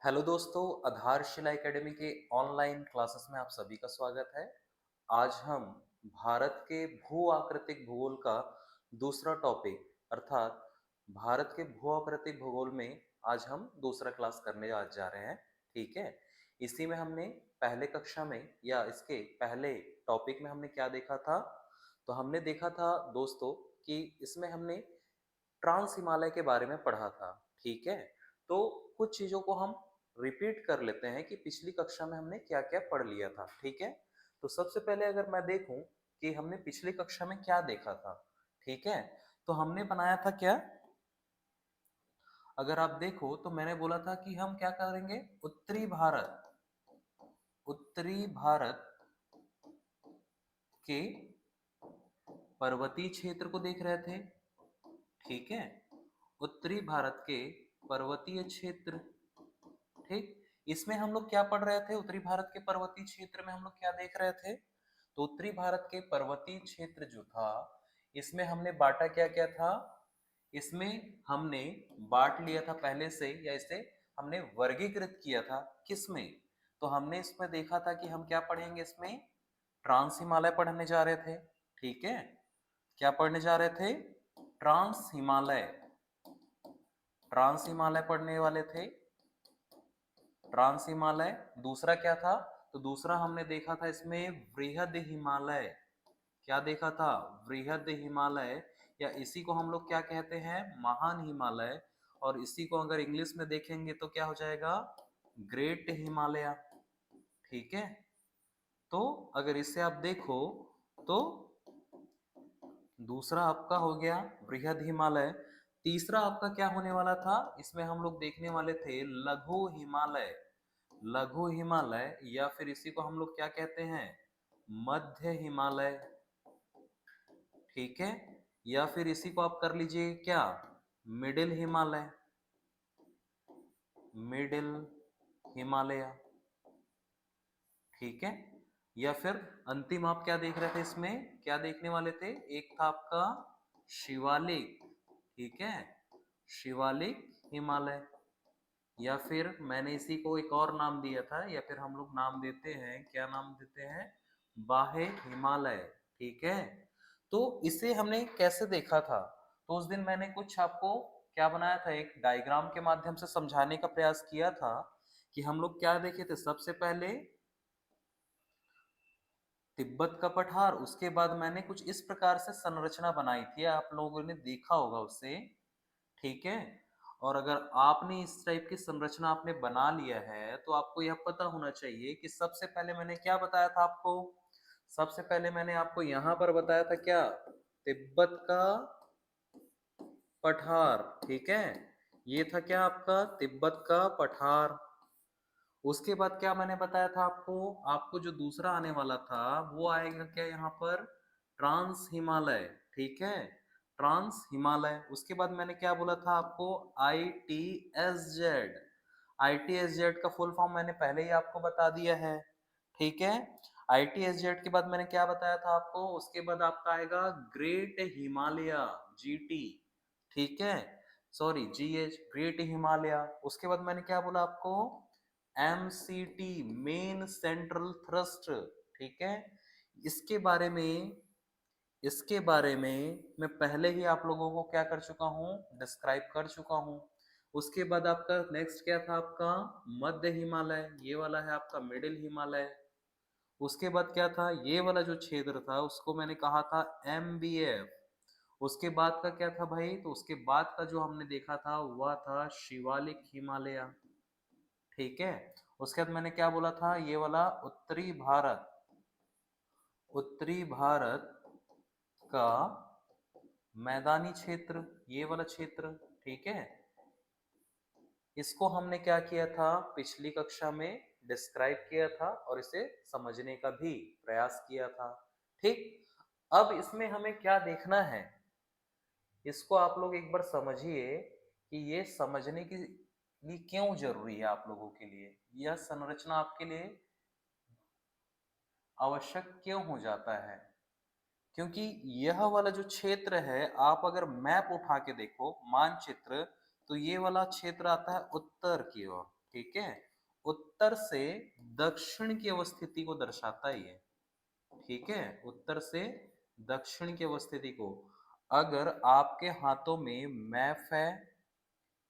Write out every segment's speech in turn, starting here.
Hello दोस्तों, आधारशिला academy के ऑनलाइन क्लासेस में आप सभी का स्वागत है। आज हम भारत के भू आकृतिक भूगोल का दूसरा टॉपिक अर्थात भारत के भू आकृतिक भूगोल में आज हम दूसरा क्लास करने आज जा रहे हैं। ठीक है। इसी में हमने पहले कक्षा में या इसके पहले टॉपिक में हमने क्या देखा था? तो हमने देखा था दोस्तों कि इसमें हमने ट्रांस हिमालय के बारे में पढ़ा था। ठीक है। तो कुछ चीजों को हम रिपीट कर लेते हैं कि पिछली कक्षा में हमने क्या क्या पढ़ लिया था। ठीक है। तो सबसे पहले अगर मैं देखूं कि हमने पिछली कक्षा में क्या देखा था। ठीक है। तो हमने बनाया था क्या, अगर आप देखो तो मैंने बोला था कि हम क्या करेंगे, उत्तरी भारत के पर्वतीय क्षेत्र को देख रहे थे। ठीक है। उत्तरी भारत के पर्वतीय क्षेत्र। ठीक। इसमें हम लोग क्या पढ़ रहे थे, उत्तरी भारत के पर्वतीय क्षेत्र में हम लोग क्या देख रहे थे? तो उत्तरी भारत के पर्वतीय क्षेत्र जो था, इसमें हमने बांटा क्या क्या था? इसमें हमने बांट लिया था पहले से, या इसे हमने वर्गीकृत किया था किस में? तो हमने इसमें देखा था कि हम क्या पढ़ेंगे, इसमें ट्रांस हिमालय पढ़ने जा रहे थे। ठीक है। क्या पढ़ने जा रहे थे? ट्रांस हिमालय। ट्रांस हिमालय पढ़ने वाले थे। ट्रांस हिमालय। दूसरा क्या था? तो दूसरा हमने देखा था इसमें वृहद हिमालय। क्या देखा था? वृहद हिमालय, या इसी को हम लोग क्या कहते हैं, महान हिमालय। और इसी को अगर इंग्लिश में देखेंगे तो क्या हो जाएगा, ग्रेट हिमालय। ठीक है। तो अगर इसे आप देखो तो दूसरा आपका हो गया वृहद हिमालय। तीसरा आपका क्या होने वाला था, इसमें हम लोग देखने वाले थे लघु हिमालय। लघु हिमालय, या फिर इसी को हम लोग क्या कहते हैं, मध्य हिमालय। ठीक है। या फिर इसी को आप कर लीजिए क्या, मिडिल हिमालय। मिडिल हिमालय। ठीक है। या फिर अंतिम आप क्या देख रहे थे, इसमें क्या देखने वाले थे, एक था आपका शिवालिक। ठीक है। शिवालिक हिमालय। या फिर मैंने इसी को एक और नाम दिया था, या फिर हम लोग नाम देते हैं, क्या नाम देते हैं, बाहे हिमालय। ठीक है। तो इसे हमने कैसे देखा था? तो उस दिन मैंने कुछ आपको क्या बनाया था, एक डायग्राम के माध्यम से समझाने का प्रयास किया था कि हम लोग क्या देखे थे। सबसे पहले तिब्बत का पठार, उसके बाद मैंने कुछ इस प्रकार से संरचना बनाई थी, आप लोगों ने देखा होगा उसे। ठीक है। और अगर आपने इस टाइप की संरचना आपने बना लिया है तो आपको यह पता होना चाहिए कि सबसे पहले मैंने क्या बताया था आपको। सबसे पहले मैंने आपको यहां पर बताया था क्या, तिब्बत का पठार। ठीक है। ये था क्या आपका, तिब्बत का पठार। उसके बाद क्या मैंने बताया था आपको, आपको जो दूसरा आने वाला था वो आएगा क्या यहाँ पर, ट्रांस हिमालय। ठीक है। ट्रांस हिमालय। उसके बाद मैंने क्या बोला था आपको, ITSZ। ITSZ का फुल फॉर्म मैंने पहले ही आपको बता दिया है। ठीक है। ITSZ के बाद मैंने क्या बताया था आपको, उसके बाद आपका आएगा ग्रेट हिमालय, GT। ठीक है। Sorry, GH, great Himalaya. उसके बाद मैंने क्या बोला आपको, MCT, मेन सेंट्रल थ्रस्ट। ठीक है। इसके बारे में इसके बारे में मैं पहले ही आप लोगों को क्या कर चुका हूं, डिस्क्राइब कर चुका हूं। उसके बाद आपका नेक्स्ट क्या था, आपका मध्य हिमालय। ये वाला है आपका मिडिल हिमालय। उसके बाद क्या था, ये वाला जो क्षेत्र था उसको मैंने कहा था MBF। उसके बाद का क्या था भाई, तो उसके बाद का जो हमने देखा था वह था शिवालिक हिमालय। ठीक है। उसके बाद मैंने क्या बोला था, ये वाला उत्तरी भारत का मैदानी क्षेत्र, ये वाला क्षेत्र। ठीक है। इसको हमने क्या किया था, पिछली कक्षा में डिस्क्राइब किया था और इसे समझने का भी प्रयास किया था। ठीक। अब इसमें हमें क्या देखना है, इसको आप लोग एक बार समझिए कि ये समझने के लिए क्यों जरूरी है आप लोगों के लिए, यह संरचना आपके लिए आवश्यक क्यों हो जाता है। क्योंकि यह वाला जो क्षेत्र है, आप अगर मैप उठा के देखो, मानचित्र, तो ये वाला क्षेत्र आता है उत्तर की ओर। ठीक है, उत्तर से दक्षिण की अवस्थिति को दर्शाता है ये। ठीक है, उत्तर से दक्षिण की अवस्थिति को। अगर आपके हाथों में मैप है,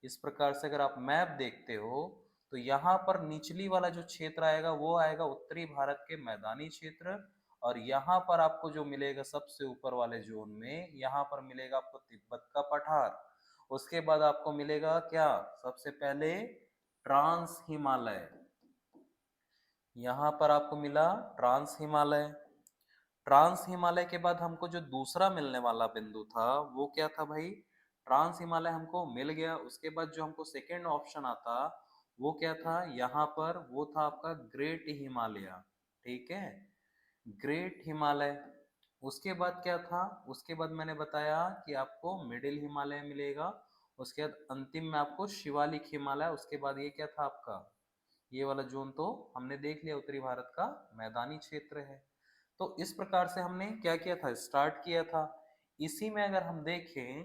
इस प्रकार से अगर आप मैप देखते हो तो यहाँ पर निचली वाला जो क्षेत्र आएगा वो आएगा उत्तरी भारत के मैदानी क्षेत्र, और यहाँ पर आपको जो मिलेगा सबसे ऊपर वाले जोन में, यहाँ पर मिलेगा आपको तिब्बत का पठार। उसके बाद आपको मिलेगा क्या, सबसे पहले ट्रांस हिमालय। यहाँ पर आपको मिला ट्रांस हिमालय। ट्रांस हिमालय के बाद हमको जो दूसरा मिलने वाला बिंदु था वो क्या था भाई, ट्रांस हिमालय हमको मिल गया। उसके बाद जो हमको सेकेंड ऑप्शन आता वो क्या था, यहाँ पर वो था आपका ग्रेट हिमालय। ठीक है, ग्रेट हिमालय। उसके बाद क्या था, उसके बाद मैंने बताया कि आपको मिडिल हिमालय मिलेगा। उसके बाद अंतिम में आपको शिवालिक हिमालय। उसके बाद ये क्या था आपका, ये वाला जोन तो हमने देख लिया, उत्तरी भारत का मैदानी क्षेत्र है। तो इस प्रकार से हमने क्या किया था, स्टार्ट किया था। इसी में अगर हम देखें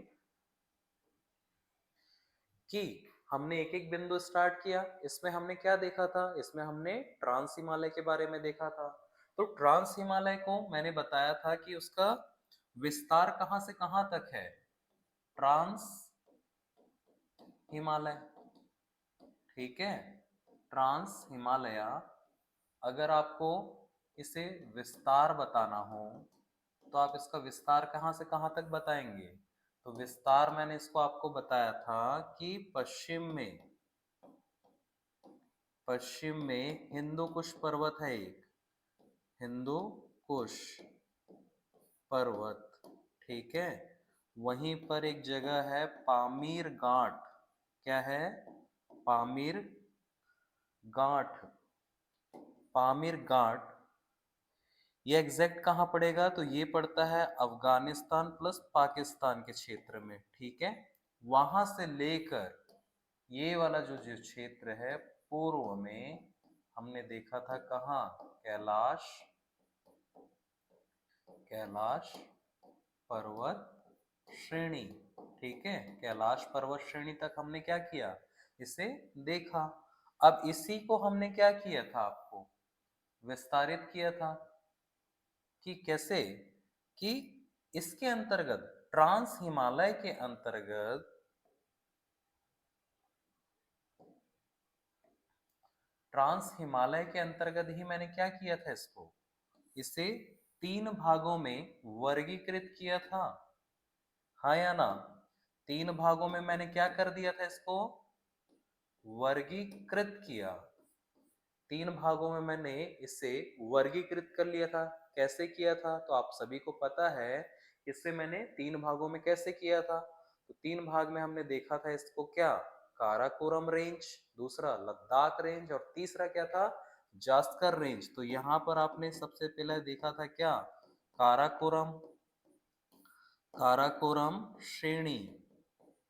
कि हमने एक एक बिंदु स्टार्ट किया, इसमें हमने क्या देखा था, इसमें हमने ट्रांस हिमालय के बारे में देखा था। तो ट्रांस हिमालय को मैंने बताया था कि उसका विस्तार कहां से कहां तक है, ट्रांस हिमालय। ठीक है, ट्रांस हिमालय। अगर आपको इसे विस्तार बताना हो तो आप इसका विस्तार कहां से कहां तक बताएंगे, तो विस्तार मैंने इसको आपको बताया था कि पश्चिम में हिंदू कुश पर्वत है एक, हिंदू कुश पर्वत। ठीक है, वहीं पर एक जगह है पामीर गांठ। क्या है, पामीर गांठ। पामीर गांठ ये एग्जैक्ट कहाँ पड़ेगा, तो ये पड़ता है अफगानिस्तान प्लस पाकिस्तान के क्षेत्र में। ठीक है, वहां से लेकर ये वाला जो जो क्षेत्र है पूर्व में हमने देखा था कहाँ, कैलाश, कैलाश पर्वत श्रेणी। ठीक है, कैलाश पर्वत श्रेणी तक हमने क्या किया, इसे देखा। अब इसी को हमने क्या किया था, आपको विस्तारित किया था कि कैसे, कि इसके अंतर्गत ट्रांस हिमालय के अंतर्गत, ट्रांस हिमालय के अंतर्गत ही मैंने क्या किया था, इसको इसे तीन भागों में वर्गीकृत किया था। हाँ या ना, तीन भागों में मैंने क्या कर दिया था, इसको वर्गीकृत किया। तीन भागों में मैंने इसे वर्गीकृत कर लिया था। कैसे किया था, तो आप सभी को पता है इससे मैंने तीन भागों में कैसे किया था। तो तीन भाग में हमने देखा था इसको क्या, काराकोरम रेंज, दूसरा लद्दाख रेंज, और तीसरा क्या था, जास्कर रेंज। तो यहाँ पर आपने सबसे पहले देखा था क्या, काराकोरम, काराकोरम श्रेणी।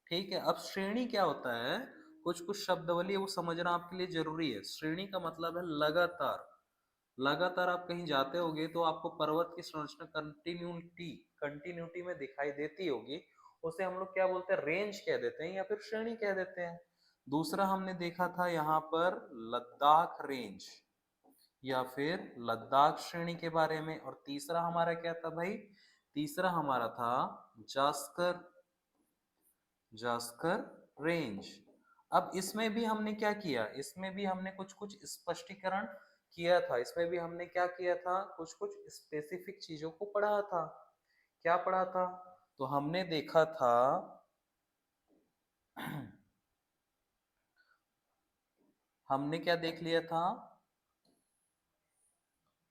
ठीक है, अब श्रेणी क्या होता है, कुछ कुछ शब्दावली है वो समझना आपके लिए जरूरी है। श्रेणी का मतलब है लगातार। लगातार आप कहीं जाते होगे तो आपको पर्वत की संरचना कंटिन्यूटी कंटिन्यूटी में दिखाई देती होगी, उसे हम लोग क्या बोलते हैं, रेंज कह देते हैं या फिर श्रेणी कह देते हैं। दूसरा हमने देखा था यहाँ पर लद्दाख रेंज या फिर लद्दाख श्रेणी के बारे में, और तीसरा हमारा क्या था भाई, तीसरा हमारा था जास्कर, जास्कर रेंज। अब इसमें भी हमने क्या किया, इसमें भी हमने कुछ कुछ स्पष्टीकरण किया था। इसमें भी हमने क्या किया था, कुछ कुछ स्पेसिफिक चीजों को पढ़ा था। क्या पढ़ा था, तो हमने देखा था हमने क्या देख लिया था,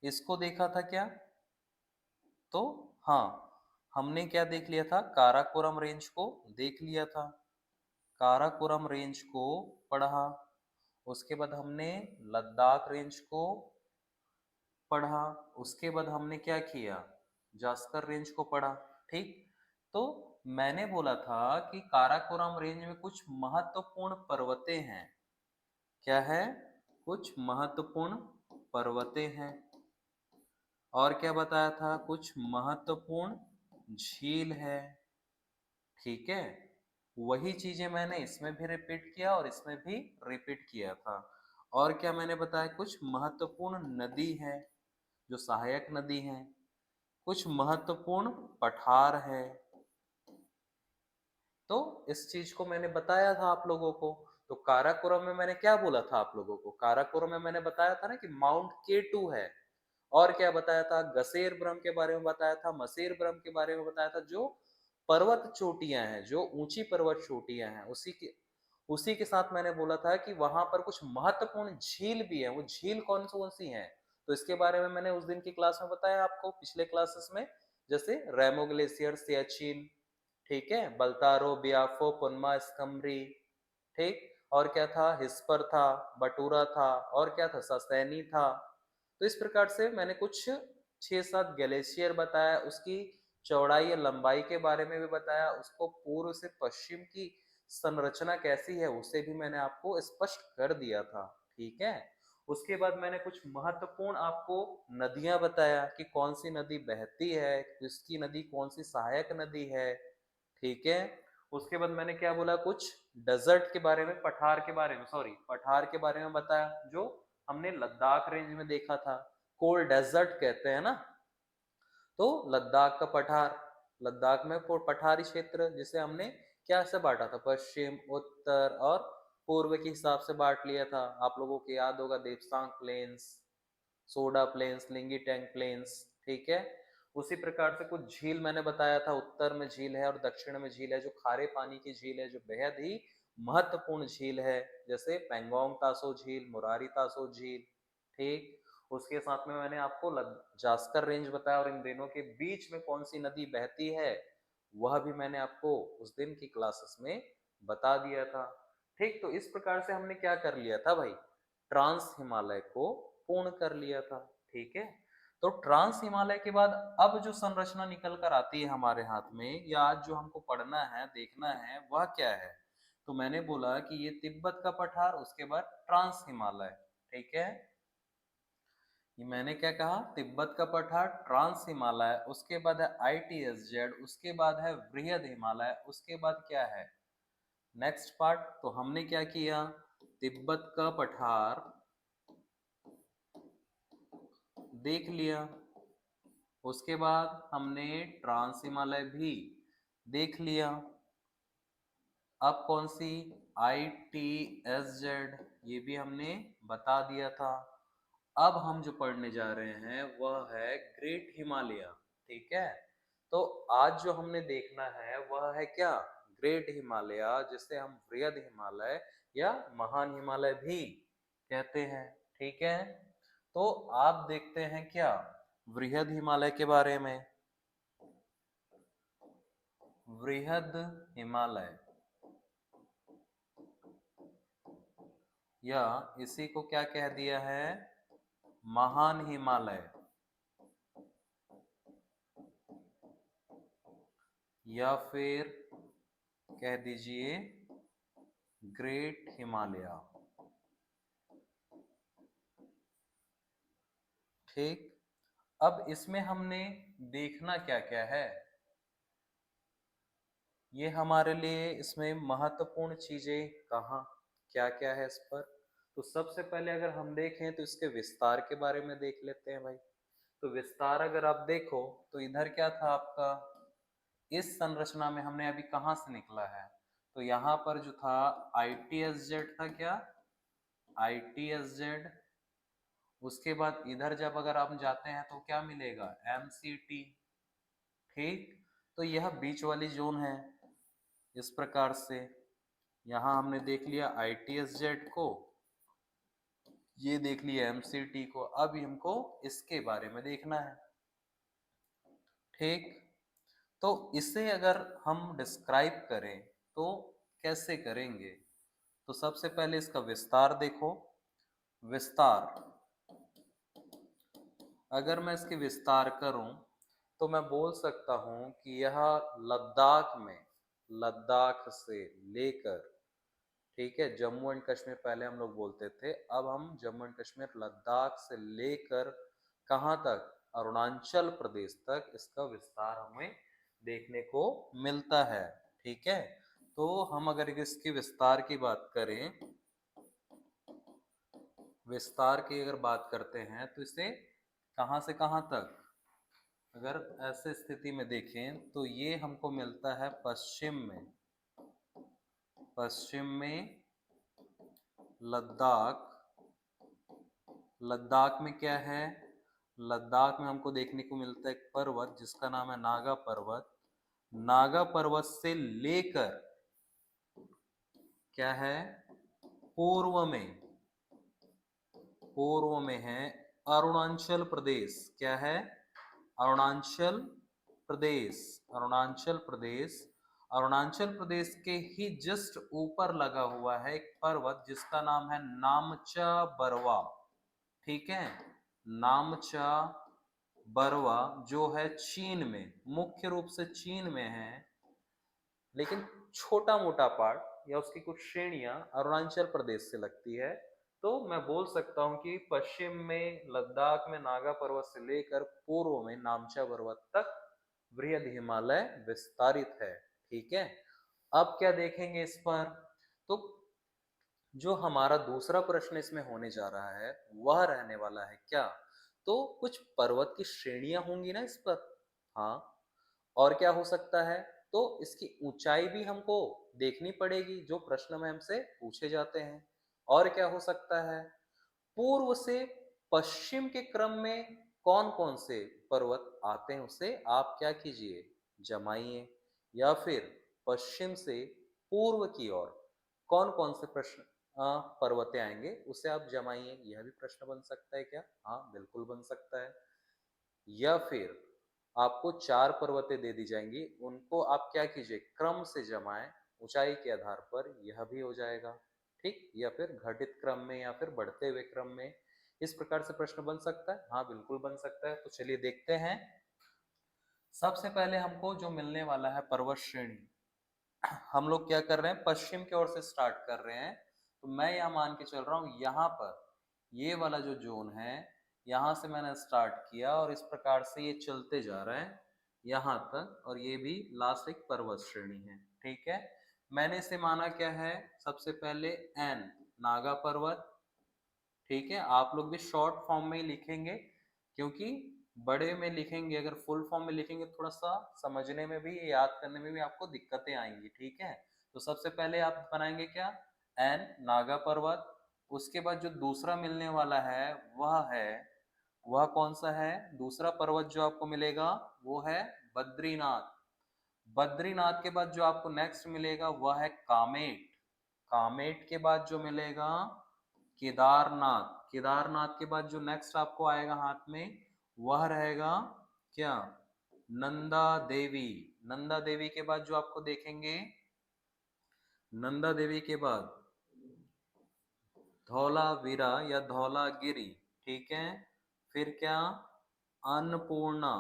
इसको देखा था क्या, तो हाँ, हमने क्या देख लिया था, काराकोरम रेंज को देख लिया था। काराकोरम रेंज को पढ़ा। उसके बाद हमने लद्दाख रेंज को पढ़ा। उसके बाद हमने क्या किया, जास्कर रेंज को पढ़ा। ठीक, तो मैंने बोला था कि काराकोरम रेंज में कुछ महत्वपूर्ण पर्वतें हैं। क्या है, कुछ महत्वपूर्ण पर्वतें हैं। और क्या बताया था, कुछ महत्वपूर्ण झील है। ठीक है, वही चीजें मैंने इसमें भी रिपीट किया और इसमें भी रिपीट किया था। और क्या मैंने बताया, कुछ महत्वपूर्ण नदी है जो सहायक नदी है, कुछ महत्वपूर्ण पठार है। तो इस चीज को मैंने बताया था आप लोगों को। तो काराकोरम में मैंने क्या बोला था आप लोगों को, काराकोरम में मैंने बताया था ना कि माउंट K2 है। और क्या बताया था, गसेर ब्रह्म के बारे में बताया था, मसेर ब्रह्म के बारे में बताया था, जो पर्वत चोटियां हैं, जो ऊंची पर्वत चोटियां हैं, उसी के साथ मैंने बोला था कि वहां पर कुछ महत्वपूर्ण झील भी है। वो झील कौन सी हैं, तो इसके बारे में मैंने उस दिन की क्लास में बताया आपको, पिछले क्लासेस में। जैसे रेमो ग्लेशियर, सियाचिन, ठीक है, बल्तारो, बियाफो, पुनमा, स्कम्बरी, ठीक। और क्या था, हिस्पर था, बटूरा था, और क्या था, ससैनी था। तो इस प्रकार से मैंने कुछ 6-7 ग्लेशियर बताया, उसकी चौड़ाई या लंबाई के बारे में भी बताया, उसको पूर्व से पश्चिम की संरचना कैसी है उसे भी मैंने आपको स्पष्ट कर दिया था, ठीक है। उसके बाद मैंने कुछ महत्वपूर्ण आपको नदियां बताया कि कौन सी नदी बहती है, किसकी नदी कौन सी सहायक नदी है, ठीक है। उसके बाद मैंने क्या बोला, कुछ डेजर्ट के बारे में, पठार के बारे में, सॉरी, पठार के बारे में बताया, जो हमने लद्दाख रेंज में देखा था, कोल्ड डेजर्ट कहते हैं ना। तो लद्दाख का पठार, लद्दाख में पठारी क्षेत्र जिसे हमने क्या से बांटा था, पश्चिम, उत्तर और पूर्व के हिसाब से बांट लिया था। आप लोगों को याद होगा, Depsang plains, Soda plains, Lingzi Tang plains, ठीक है। उसी प्रकार से कुछ झील मैंने बताया था, उत्तर में झील है और दक्षिण में झील है, जो खारे पानी की झील है, जो बेहद ही महत्वपूर्ण झील है, जैसे पेंगोंग तासो झील, मुरारी तासो झील, ठीक। उसके साथ में मैंने आपको जास्कर रेंज बताया, और इन दोनों के बीच में कौन सी नदी बहती है वह भी मैंने आपको उस दिन की क्लासेस में बता दिया था, ठीक। तो इस प्रकार से हमने क्या कर लिया था भाई, ट्रांस हिमालय को पूर्ण कर लिया था, ठीक है। तो ट्रांस हिमालय के बाद अब जो संरचना निकल कर आती है हमारे हाथ में, या आज जो हमको पढ़ना है, देखना है, वह क्या है। तो मैंने बोला कि ये तिब्बत का पठार, उसके बाद ट्रांस हिमालय, ठीक है। ये मैंने क्या कहा, तिब्बत का पठार, ट्रांस हिमालय, उसके बाद है ITSZ, उसके बाद है वृहद हिमालय, उसके बाद क्या है नेक्स्ट पार्ट। तो हमने क्या किया, तिब्बत का पठार देख लिया, उसके बाद हमने ट्रांस हिमालय भी देख लिया। अब कौन सी, ITSZ, ये भी हमने बता दिया था। अब हम जो पढ़ने जा रहे हैं वह है ग्रेट हिमालय, ठीक है। तो आज जो हमने देखना है वह है क्या, ग्रेट हिमालय, जिसे हम वृहद हिमालय या महान हिमालय भी कहते हैं, ठीक है। तो आप देखते हैं क्या वृहद हिमालय के बारे में, वृहद हिमालय, या इसी को क्या कह दिया है, महान हिमालय, या फिर कह दीजिए ग्रेट हिमालय, ठीक। अब इसमें हमने देखना क्या क्या है, ये हमारे लिए इसमें महत्वपूर्ण चीजें कहाँ क्या क्या है इस पर। तो सबसे पहले अगर हम देखें तो इसके विस्तार के बारे में देख लेते हैं भाई। तो विस्तार अगर आप देखो तो इधर क्या था आपका, इस संरचना में हमने अभी कहाँ से निकला है, तो यहाँ पर जो था ITSZ था, क्या ITSZ। उसके बाद इधर जब अगर आप जाते हैं तो क्या मिलेगा, MCT, ठीक। तो यह बीच वाली जोन है, इस प्रकार से यहाँ हमने देख लिया ITSZ को, ये देख लिया MCT को। अब हमको इसके बारे में देखना है, ठीक। तो इसे अगर हम डिस्क्राइब करें तो कैसे करेंगे, तो सबसे पहले इसका विस्तार देखो। विस्तार, अगर मैं इसकी विस्तार करूं तो मैं बोल सकता हूं कि यह लद्दाख में, लद्दाख से लेकर, ठीक है, जम्मू एंड कश्मीर पहले हम लोग बोलते थे, अब हम जम्मू एंड कश्मीर, लद्दाख से लेकर कहाँ तक, अरुणाचल प्रदेश तक इसका विस्तार हमें देखने को मिलता है, ठीक है। तो हम अगर इसकी विस्तार की बात करें, विस्तार की अगर बात करते हैं तो इसे कहाँ से कहाँ तक, अगर ऐसे स्थिति में देखें तो ये हमको मिलता है पश्चिम में, पश्चिम में लद्दाख। लद्दाख में क्या है, लद्दाख में हमको देखने को मिलता है एक पर्वत जिसका नाम है नागा पर्वत। नागा पर्वत से लेकर क्या है, पूर्व में, पूर्व में है अरुणाचल प्रदेश। क्या है, अरुणाचल प्रदेश। अरुणाचल प्रदेश, अरुणाचल प्रदेश के ही जस्ट ऊपर लगा हुआ है एक पर्वत जिसका नाम है नामचा बरवा। ठीक है, नामचा बरवा जो है चीन में, मुख्य रूप से चीन में है, लेकिन छोटा मोटा पार्ट या उसकी कुछ श्रेणियां अरुणाचल प्रदेश से लगती है। तो मैं बोल सकता हूं कि पश्चिम में लद्दाख में नागा पर्वत से लेकर पूर्व में नामचा पर्वत तक वृहद हिमालय विस्तारित है। ठीक है, अब क्या देखेंगे इस पर, तो जो हमारा दूसरा प्रश्न इसमें होने जा रहा है वह रहने वाला है क्या, तो कुछ पर्वत की श्रेणियां होंगी ना इस पर। हाँ, और क्या हो सकता है, तो इसकी ऊंचाई भी हमको देखनी पड़ेगी जो प्रश्न में हमसे पूछे जाते हैं। और क्या हो सकता है, पूर्व से पश्चिम के क्रम में कौन कौन से पर्वत आते हैं उसे आप क्या कीजिए, जमाइए। या फिर पश्चिम से पूर्व की ओर कौन कौन से प्रश्न पर्वतें आएंगे उसे आप जमाइए। यह भी प्रश्न बन सकता है क्या, हाँ बिल्कुल बन सकता है। या फिर आपको 4 पर्वतें दे दी जाएंगी, उनको आप क्या कीजिए, क्रम से जमाएं ऊंचाई के आधार पर, यह भी हो जाएगा। ठीक, या फिर घटित क्रम में या फिर बढ़ते हुए क्रम में, इस प्रकार से प्रश्न बन सकता है। हाँ बिल्कुल बन सकता है। तो चलिए देखते हैं। सबसे पहले हमको जो मिलने वाला है पर्वत श्रेणी, हम लोग क्या कर रहे हैं, पश्चिम की ओर से स्टार्ट कर रहे हैं। तो मैं यहाँ मान के चल रहा हूँ, यहाँ पर ये वाला जो जोन है, यहाँ से मैंने स्टार्ट किया और इस प्रकार से ये चलते जा रहा है यहाँ तक, और ये भी लास्ट एक पर्वत श्रेणी है। ठीक है, मैंने इसे माना क्या है, सबसे पहले एन, नागा पर्वत। ठीक है, आप लोग भी शॉर्ट फॉर्म में ही लिखेंगे, क्योंकि बड़े में लिखेंगे, अगर फुल फॉर्म में लिखेंगे थोड़ा सा समझने में भी याद करने में भी आपको दिक्कतें आएंगी। ठीक है, तो सबसे पहले आप बनाएंगे क्या, एन, नागा पर्वत। उसके बाद जो दूसरा मिलने वाला है वह है, वह कौन सा है, दूसरा पर्वत जो आपको मिलेगा वो है बद्रीनाथ। बद्रीनाथ के बाद जो आपको नेक्स्ट मिलेगा वह है कामेट। कामेट के बाद जो मिलेगा केदारनाथ। केदारनाथ के बाद जो नेक्स्ट आपको आएगा हाथ में वह रहेगा क्या, नंदा देवी। नंदा देवी के बाद जो आपको देखेंगे, नंदा देवी के बाद धौलावीरा या धौलागिरी। ठीक है, फिर क्या, अन्नपूर्णा,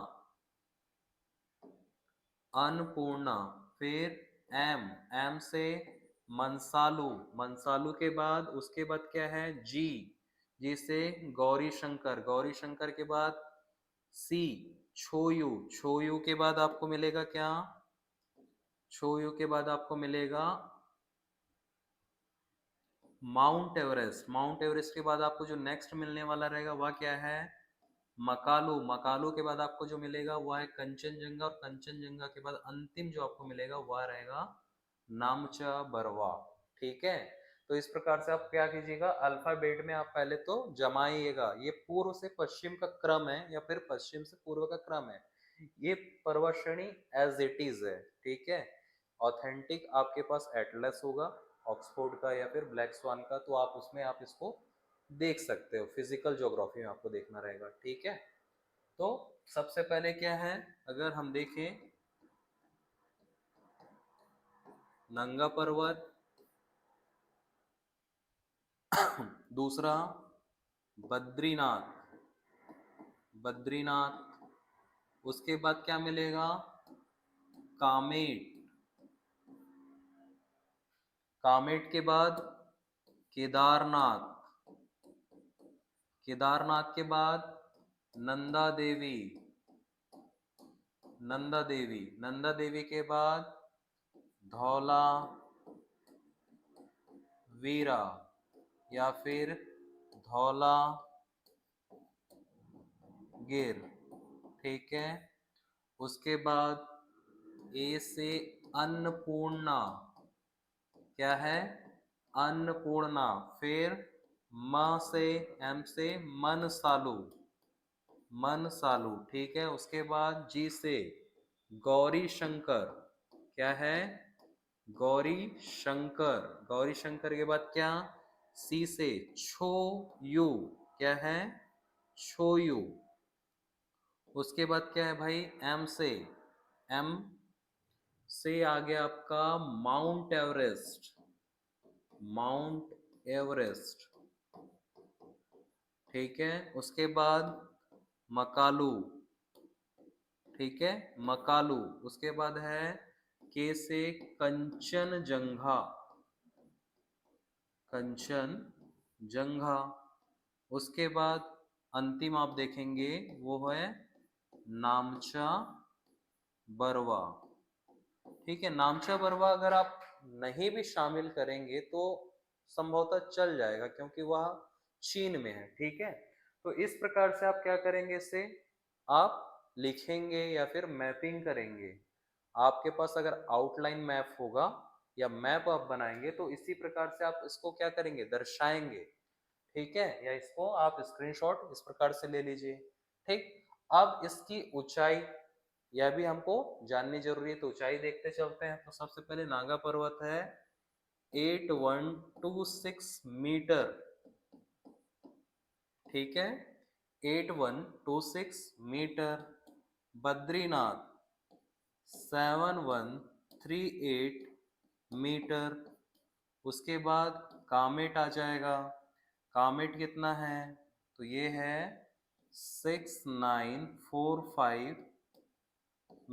अन्नपूर्णा। फिर एम, एम से मनसालू। मनसालू के बाद उसके बाद क्या है, जी, जी से गौरी शंकर। गौरी शंकर के बाद सी, छोयू। छोयू के बाद आपको मिलेगा क्या, छोयू के बाद आपको मिलेगा माउंट एवरेस्ट। माउंट एवरेस्ट के बाद आपको जो नेक्स्ट मिलने वाला रहेगा वह क्या है, मकालू। मकालू के बाद आपको जो मिलेगा वह है कंचनजंगा, और कंचनजंगा के बाद अंतिम जो आपको मिलेगा वह रहेगा नामचा बरवा। ठीक है, तो इस प्रकार से आप क्या कीजिएगा, अल्फाबेट में आप पहले तो जमाइएगा। ये पूर्व से पश्चिम का क्रम है या फिर पश्चिम से पूर्व का क्रम है, ये पर्वत श्रेणी एज इट इज है। ठीक है, ऑथेंटिक आपके पास एटलस होगा ऑक्सफोर्ड का या फिर ब्लैक स्वान का, तो आप उसमें आप इसको देख सकते हो, फिजिकल ज्योग्राफी में आपको देखना रहेगा। ठीक है, तो सबसे पहले क्या है, अगर हम देखें नंगा पर्वत, दूसरा बद्रीनाथ, बद्रीनाथ। उसके बाद क्या मिलेगा, कामेट। कामेट के बाद केदारनाथ। केदारनाथ के बाद नंदा देवी। नंदा देवी, नंदा देवी के बाद धौला वीरा या फिर धौला गिर, ठीक है। उसके बाद ए से अन्नपूर्णा, क्या है, अन्नपूर्णा। फिर म से, एम से मनसालू, मनसालू, ठीक है। उसके बाद जी से गौरी शंकर, क्या है, गौरी शंकर। गौरी शंकर के बाद क्या, सी से छो यू, क्या है, छोयू। उसके बाद क्या है भाई, एम से, एम से आ गया आपका माउंट एवरेस्ट, माउंट एवरेस्ट, ठीक है। उसके बाद मकालू, ठीक है, मकालू। उसके बाद है के से कंचनजंगा, कंचनजंगा। उसके बाद अंतिम आप देखेंगे वो है नामचा बरवा, ठीक है। नामचा बरवा अगर आप नहीं भी शामिल करेंगे तो संभवतः चल जाएगा, क्योंकि वह चीन में है, ठीक है। तो इस प्रकार से आप क्या करेंगे, इसे आप लिखेंगे या फिर मैपिंग करेंगे। आपके पास अगर आउटलाइन मैप होगा या मैप आप बनाएंगे तो इसी प्रकार से आप इसको क्या करेंगे, दर्शाएंगे, ठीक है। या इसको आप स्क्रीनशॉट इस प्रकार से ले लीजिए, ठीक। अब इसकी ऊंचाई यह भी हमको जाननी जरूरी है, तो ऊंचाई देखते चलते हैं। तो सबसे पहले नागा पर्वत है 8126 मीटर, ठीक है, 8126 मीटर। बद्रीनाथ 7138 मीटर। उसके बाद कामेट आ जाएगा। कामेट कितना है, तो ये है 6945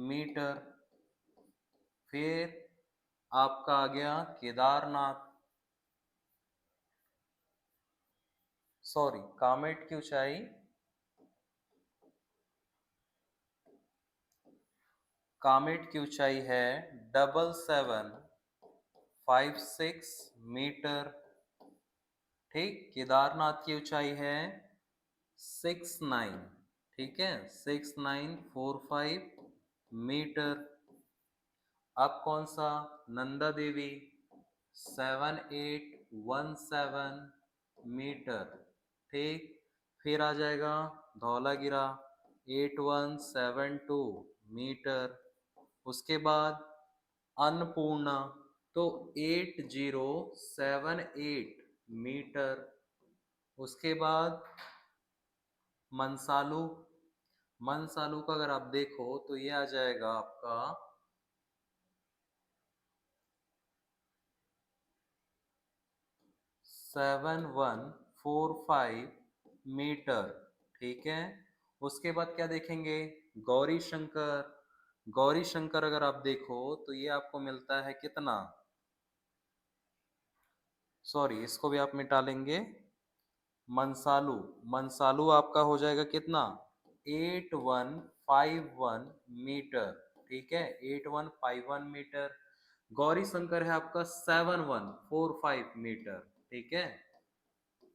मीटर। फिर आपका आ गया केदारनाथ, सॉरी, कामेट की ऊंचाई, कामेट की ऊंचाई है 7756 मीटर, ठीक। केदारनाथ की ऊंचाई है 69, ठीक है, 6945 मीटर। अब कौन सा, नंदा देवी 7817 मीटर, ठीक। फिर आ जाएगा धौलागिरा 8172 मीटर। उसके बाद अन्नपूर्णा तो 8078 मीटर। उसके बाद मनसालू, मनसालू का अगर आप देखो तो ये आ जाएगा आपका 7145 मीटर, ठीक है। उसके बाद क्या देखेंगे, गौरी शंकर। गौरी शंकर अगर आप देखो तो ये आपको मिलता है कितना, सॉरी इसको भी आप मिटा लेंगे, मनसालू। मनसालू आपका हो जाएगा कितना, 8151 मीटर, ठीक है, 8151 मीटर। गौरी शंकर है आपका 7145 मीटर, ठीक है,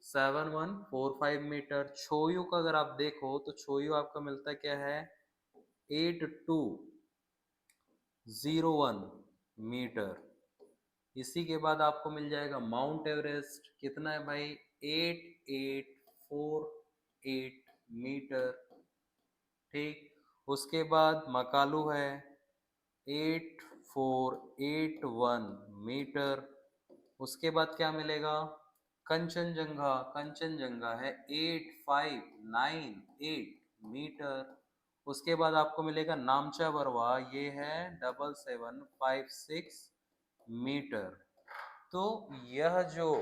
7145 मीटर। छोयू का अगर आप देखो तो छोयू आपका मिलता क्या है 8201 मीटर। इसी के बाद आपको मिल जाएगा माउंट एवरेस्ट, कितना है भाई, 8848 मीटर, ठीक। उसके बाद मकालू है 8481 मीटर। उसके बाद क्या मिलेगा, कंचनजंगा। कंचनजंगा है 8598 मीटर। उसके बाद आपको मिलेगा नामचा बरवा, ये है 7756 मीटर। तो यह जो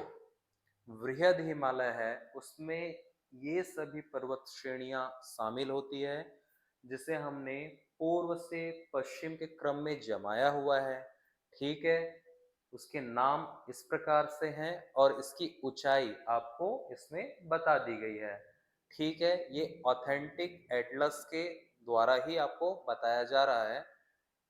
वृहद हिमालय है उसमें ये सभी पर्वत श्रेणियां शामिल होती है, जिसे हमने पूर्व से पश्चिम के क्रम में जमाया हुआ है, ठीक है। उसके नाम इस प्रकार से हैं और इसकी ऊंचाई आपको इसमें बता दी गई है, ठीक है। ये ऑथेंटिक एटलस के द्वारा ही आपको बताया जा रहा है।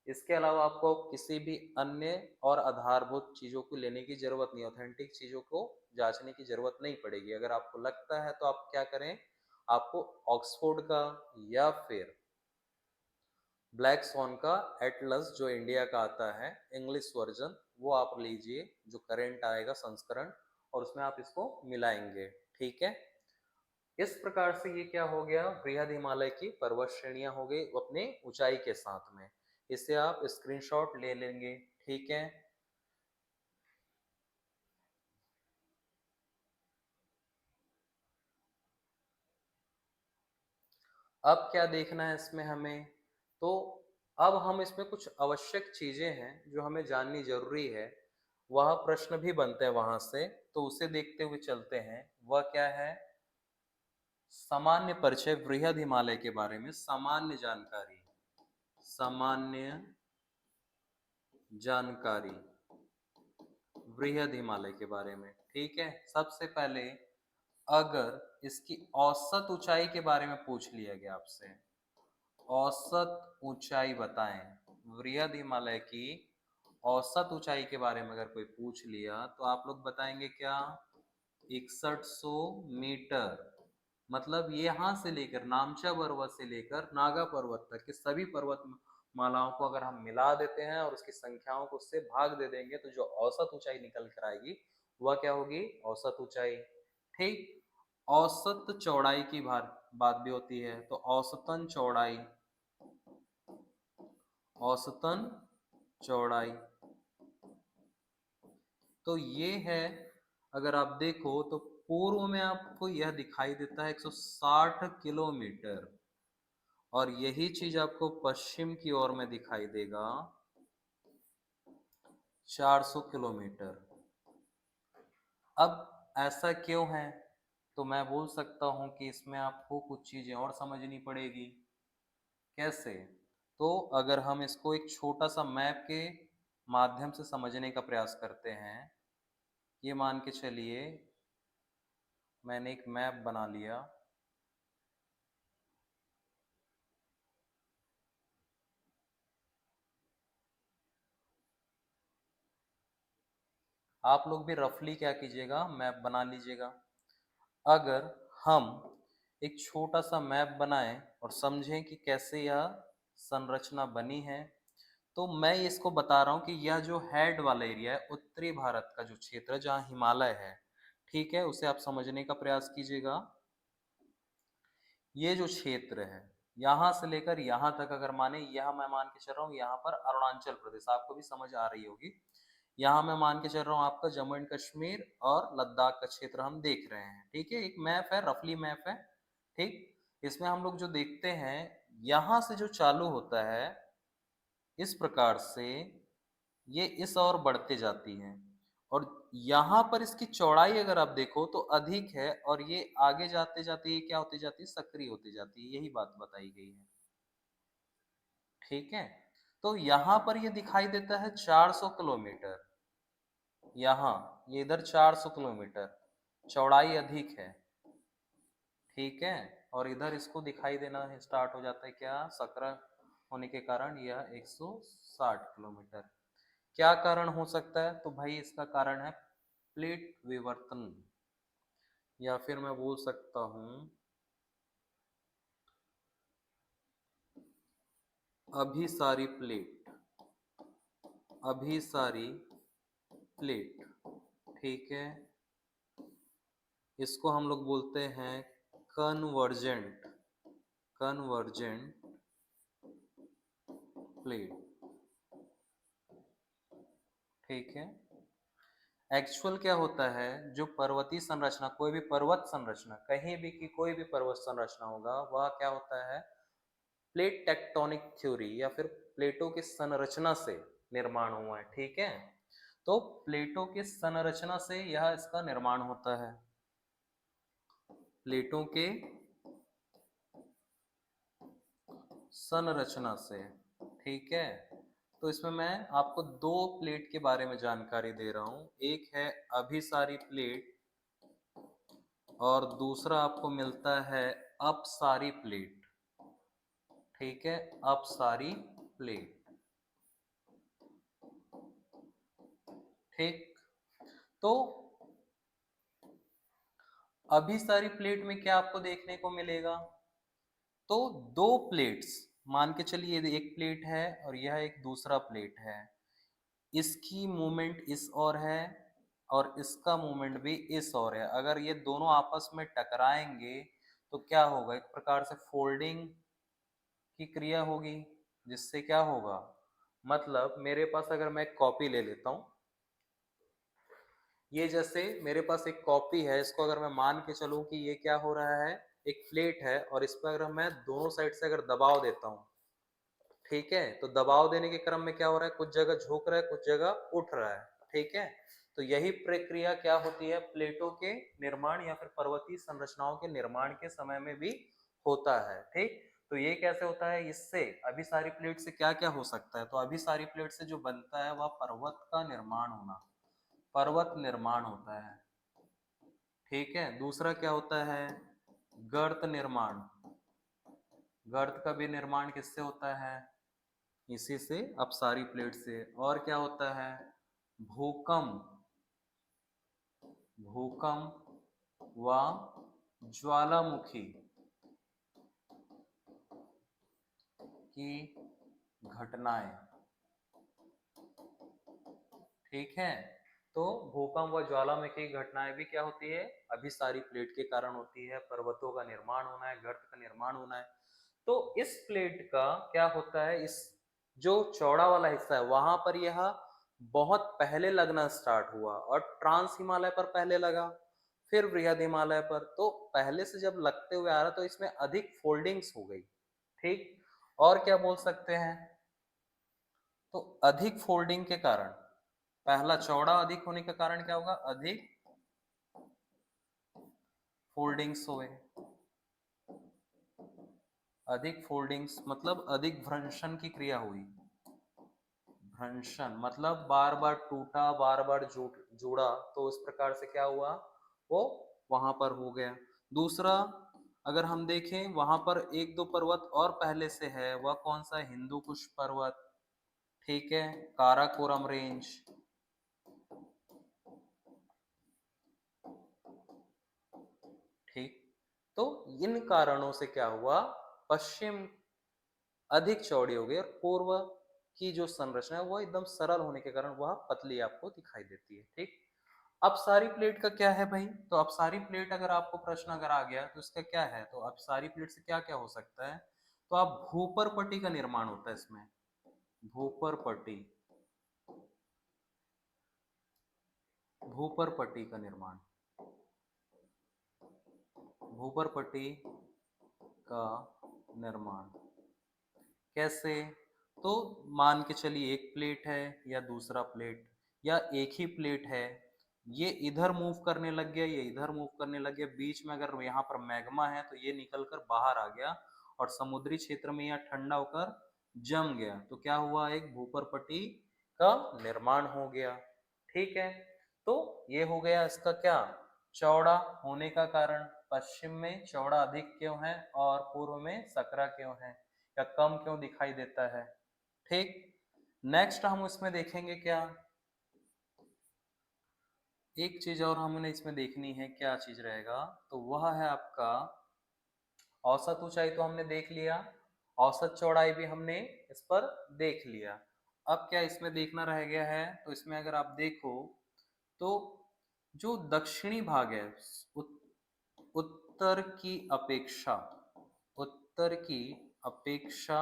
इसके अलावा आपको किसी भी अन्य और आधारभूत चीजों को लेने की जरूरत नहीं, ऑथेंटिक चीजों को जांचने की जरूरत नहीं पड़ेगी। अगर आपको लगता है तो आप क्या करें, आपको ऑक्सफोर्ड का या फिर ब्लैक स्वॉन का एटलस जो इंडिया का आता है इंग्लिश वर्जन, वो आप लीजिए जो करंट आएगा संस्करण, और उसमें आप इसको मिलाएंगे। ठीक है, इस प्रकार से ये क्या हो गया, बृहद हिमालय की पर्वत श्रेणियां हो गई अपने ऊंचाई के साथ में। इसे आप स्क्रीनशॉट ले लेंगे। ठीक है, अब क्या देखना है इसमें हमें, तो अब हम इसमें कुछ आवश्यक चीजें हैं जो हमें जाननी जरूरी है, वह प्रश्न भी बनते हैं वहां से, तो उसे देखते हुए चलते हैं। वह क्या है, सामान्य परिचय बृहद हिमालय के बारे में, सामान्य जानकारी, सामान्य जानकारी बृहद हिमालय के बारे में। ठीक है, सबसे पहले अगर इसकी औसत ऊंचाई के बारे में पूछ लिया गया आपसे, औसत ऊंचाई बताएं, वृहद हिमालय की औसत ऊंचाई के बारे में अगर कोई पूछ लिया तो आप लोग बताएंगे क्या, 6100 मीटर। मतलब ये यहाँ से लेकर नामचा पर्वत से लेकर नागा पर्वत तक के सभी पर्वत मालाओं को अगर हम मिला देते हैं और उसकी संख्याओं को उससे भाग दे देंगे तो जो औसत ऊंचाई निकल कर आएगी वह क्या होगी, औसत ऊंचाई। ठीक, औसत चौड़ाई की बात भी होती है, तो औसतन चौड़ाई, औसतन चौड़ाई, तो ये है। अगर आप देखो तो पूर्व में आपको यह दिखाई देता है 160 किलोमीटर, और यही चीज आपको पश्चिम की ओर में दिखाई देगा 400 किलोमीटर। अब ऐसा क्यों है, तो मैं बोल सकता हूं कि इसमें आपको कुछ चीजें और समझनी पड़ेगी। कैसे, तो अगर हम इसको एक छोटा सा मैप के माध्यम से समझने का प्रयास करते हैं, ये मान के चलिए मैंने एक मैप बना लिया। आप लोग भी रफली क्या कीजिएगा, मैप बना लीजिएगा। अगर हम एक छोटा सा मैप बनाएं और समझें कि कैसे यह संरचना बनी है, तो मैं इसको बता रहा हूं कि यह जो हेड वाला एरिया है, उत्तरी भारत का जो क्षेत्र है जहाँ हिमालय है, ठीक है, उसे आप समझने का प्रयास कीजिएगा। ये जो क्षेत्र है यहाँ से लेकर यहाँ तक, अगर माने यह मैं मान के चल रहा हूँ यहाँ पर अरुणाचल प्रदेश, आपको भी समझ आ रही होगी। यहाँ मैं मान के चल रहा हूँ आपका जम्मू एंड कश्मीर और लद्दाख का क्षेत्र हम देख रहे हैं। ठीक है, एक मैप है, रफली मैप है। ठीक, इसमें हम लोग जो देखते हैं, यहाँ से जो चालू होता है इस प्रकार से ये इस ओर बढ़ते जाती हैं, और यहाँ पर इसकी चौड़ाई अगर आप देखो तो अधिक है, और ये आगे जाते जाते ये क्या होती जाती है, सक्रिय होती जाती है, यही बात बताई गई है। ठीक है, तो यहाँ पर ये दिखाई देता है 400 किलोमीटर, यहाँ ये इधर 400 किलोमीटर, चौड़ाई अधिक है। ठीक है, और इधर इसको दिखाई देना स्टार्ट हो जाता है क्या, सक्रिय होने के कारण यह 160 किलोमीटर। क्या कारण हो सकता है, तो भाई इसका कारण है प्लेट विवर्तन, या फिर मैं बोल सकता हूं अभिसारी प्लेट, अभिसारी प्लेट। ठीक है, इसको हम लोग बोलते हैं कन्वर्जेंट, कन्वर्जेंट प्लेट। ठीक है, एक्चुअल क्या होता है, जो पर्वतीय संरचना, कोई भी पर्वत संरचना, कहीं भी की कोई भी पर्वत संरचना होगा, वह क्या होता है, प्लेट टेक्टोनिक थ्योरी या फिर प्लेटों की संरचना से निर्माण हुआ है। ठीक है, तो प्लेटों की संरचना से यह इसका निर्माण होता है, प्लेटों के संरचना से। ठीक है, तो इसमें मैं आपको दो प्लेट के बारे में जानकारी दे रहा हूं, एक है अभिसारी प्लेट और दूसरा आपको मिलता है अपसारी प्लेट। ठीक है, अपसारी प्लेट। ठीक। तो अभी सारी प्लेट में क्या आपको देखने को मिलेगा? तो दो प्लेट्स, मान के चलिए एक प्लेट है और यह एक दूसरा प्लेट है, इसकी मूवमेंट इस ओर है और इसका मूवमेंट भी इस ओर है। अगर ये दोनों आपस में टकराएंगे तो क्या होगा? एक प्रकार से फोल्डिंग की क्रिया होगी, जिससे क्या होगा? मतलब मेरे पास अगर मैं एक कॉपी ले लेता हूं, ये जैसे मेरे पास एक कॉपी है, इसको अगर मैं मान के चलूं कि ये क्या हो रहा है, एक प्लेट है और इस पर अगर मैं दोनों साइड से अगर दबाव देता हूं, ठीक है, तो दबाव देने के क्रम में क्या हो रहा है? कुछ जगह झुक रहा है, कुछ जगह उठ रहा है, ठीक है। तो यही प्रक्रिया क्या होती है? प्लेटों के निर्माण या फिर पर्वतीय संरचनाओं के निर्माण के समय में भी होता है, ठीक। तो ये कैसे होता है? इससे अभिसारी प्लेट से क्या क्या हो सकता है? तो अभिसारी प्लेट से जो बनता है वह पर्वत का निर्माण होना, पर्वत निर्माण होता है, ठीक है। दूसरा क्या होता है? गर्त निर्माण। गर्त का भी निर्माण किससे होता है? इसी से, अपसारी प्लेट से। और क्या होता है? भूकंप। भूकंप व ज्वालामुखी की घटनाएं, ठीक है। तो भूकंप व ज्वालामुखी की घटनाएं भी क्या होती है? अभिसारी प्लेट के कारण होती है। पर्वतों का निर्माण होना है, गर्त का निर्माण होना है। तो इस प्लेट का क्या होता है? इस जो चौड़ा वाला हिस्सा है वहां पर यह बहुत पहले लगना स्टार्ट हुआ और ट्रांस हिमालय पर पहले लगा, फिर बृहद हिमालय पर। तो पहले से जब लगते हुए आ रहा तो इसमें अधिक फोल्डिंग्स हो गई, ठीक। और क्या बोल सकते हैं? तो अधिक फोल्डिंग के कारण, पहला चौड़ा अधिक होने के कारण क्या होगा? अधिक फोल्डिंग्स हुए। अधिक फोल्डिंग्स मतलब अधिक भ्रंशन की क्रिया हुई। भ्रंशन मतलब बार बार टूटा, बार बार जुड़ा, तो इस प्रकार से क्या हुआ? वो वहां पर हो गया। दूसरा, अगर हम देखें वहां पर एक दो पर्वत और पहले से है, वह कौन सा? हिंदू कुश पर्वत, ठीक है, काराकोरम रेंज, ठीक। तो इन कारणों से क्या हुआ? पश्चिम अधिक चौड़ी हो गई और पूर्व की जो संरचना है वो एकदम सरल होने के कारण वह पतली आपको दिखाई देती है, ठीक। अपसारी प्लेट का क्या है भाई? तो अपसारी प्लेट अगर आपको प्रश्न अगर आ गया तो इसका क्या है? तो अपसारी प्लेट से क्या क्या हो सकता है? तो आप भूपर पट्टी का निर्माण होता है इसमें। भूपर पट्टी, भूपर पट्टी का निर्माण, भूपर पट्टी का निर्माण कैसे? तो मान के चलिए एक प्लेट है या दूसरा प्लेट या एक ही प्लेट है, ये इधर मूव करने लग गया, ये इधर मूव करने लग गया, बीच में अगर यहाँ पर मैग्मा है तो ये निकल कर बाहर आ गया और समुद्री क्षेत्र में यह ठंडा होकर जम गया, तो क्या हुआ? एक भूपर पट्टी का निर्माण हो गया, ठीक है। तो ये हो गया इसका क्या? चौड़ा होने का कारण। पश्चिम में चौड़ा अधिक क्यों है और पूर्व में सकरा क्यों है या कम क्यों दिखाई देता है, ठीक। नेक्स्ट हम इसमें देखेंगे क्या? एक चीज और हमने इसमें देखनी है, क्या चीज रहेगा? तो वह है आपका औसत ऊंचाई, तो हमने देख लिया। औसत चौड़ाई भी हमने इस पर देख लिया। अब क्या इसमें देखना रह गया है? तो इसमें अगर आप देखो तो जो दक्षिणी भाग है, उत्तर की अपेक्षा, उत्तर की अपेक्षा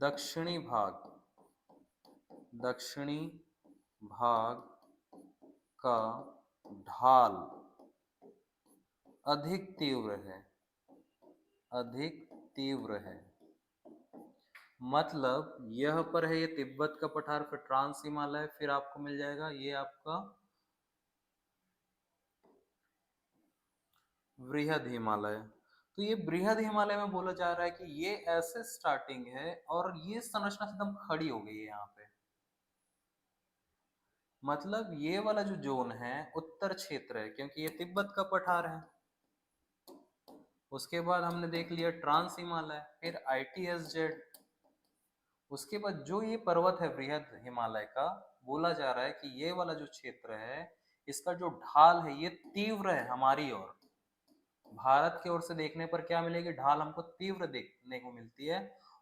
दक्षिणी भाग, दक्षिणी भाग का ढाल अधिक तीव्र है, अधिक तीव्र है। मतलब यह पर है ये तिब्बत का पठार, फिर ट्रांस हिमालय, फिर आपको मिल जाएगा ये आपका बृहद हिमालय। तो ये बृहद हिमालय में बोला जा रहा है कि ये ऐसे स्टार्टिंग है और ये संरचना एकदम खड़ी हो गई है यहाँ पे। मतलब ये वाला जो जोन है उत्तर क्षेत्र है क्योंकि ये तिब्बत का पठार है। उसके बाद हमने देख लिया ट्रांस हिमालय, फिर ITSZ, उसके बाद जो ये पर्वत है बृहद हिमालय का, बोला जा रहा है कि ये वाला जो क्षेत्र है इसका जो ढाल है ये तीव्र है हमारी ओर। भारत की ओर से देखने पर क्या मिलेगी, ढाल हमको तीव्र देखने को मिलती है,